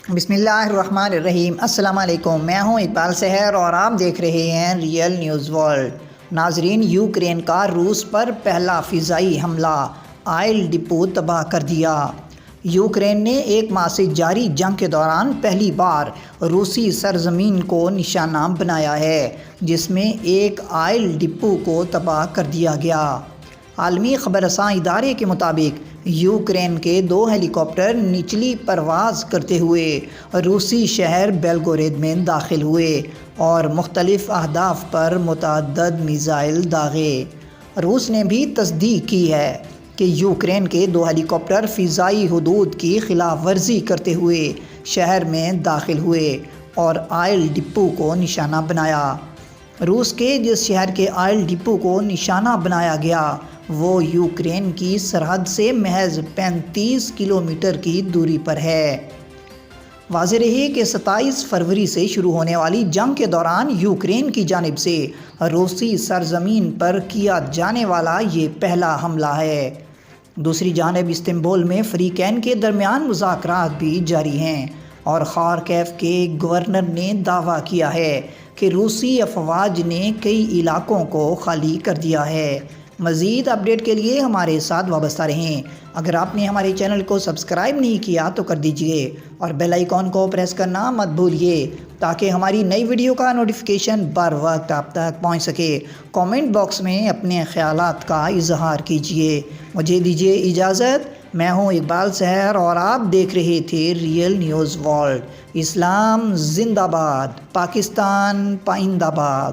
بسم اللہ الرحمن الرحیم۔ السلام علیکم، میں ہوں اقبال سحر اور آپ دیکھ رہے ہیں ریئل نیوز ورلڈ۔ ناظرین، یوکرین کا روس پر پہلا فضائی حملہ، آئل ڈپو تباہ کر دیا۔ یوکرین نے ایک ماہ سے جاری جنگ کے دوران پہلی بار روسی سرزمین کو نشانہ بنایا ہے، جس میں ایک آئل ڈپو کو تباہ کر دیا گیا۔ عالمی خبر رساں ادارے کے مطابق یوکرین کے 2 ہیلی کاپٹر نچلی پرواز کرتے ہوئے روسی شہر بیلگورید میں داخل ہوئے اور مختلف اہداف پر متعدد میزائل داغے۔ روس نے بھی تصدیق کی ہے کہ یوکرین کے 2 ہیلی کاپٹر فضائی حدود کی خلاف ورزی کرتے ہوئے شہر میں داخل ہوئے اور آئل ڈپو کو نشانہ بنایا۔ روس کے جس شہر کے آئل ڈپو کو نشانہ بنایا گیا وہ یوکرین کی سرحد سے محض 35 کلومیٹر کی دوری پر ہے۔ واضح رہے کہ 27 فروری سے شروع ہونے والی جنگ کے دوران یوکرین کی جانب سے روسی سرزمین پر کیا جانے والا یہ پہلا حملہ ہے۔ دوسری جانب استنبول میں فریقین کے درمیان مذاکرات بھی جاری ہیں اور خارکیف کے گورنر نے دعویٰ کیا ہے کہ روسی افواج نے کئی علاقوں کو خالی کر دیا ہے۔ مزید اپڈیٹ کے لیے ہمارے ساتھ وابستہ رہیں۔ اگر آپ نے ہمارے چینل کو سبسکرائب نہیں کیا تو کر دیجئے اور بیل آئیکن کو پریس کرنا مت بھولیے تاکہ ہماری نئی ویڈیو کا نوٹیفیکیشن بر وقت آپ تک پہنچ سکے۔ کامنٹ باکس میں اپنے خیالات کا اظہار کیجئے۔ مجھے دیجئے اجازت۔ میں ہوں اقبال سحر اور آپ دیکھ رہے تھے ریئل نیوز ورلڈ۔ اسلام زندہ باد، پاکستان پائندہ باد۔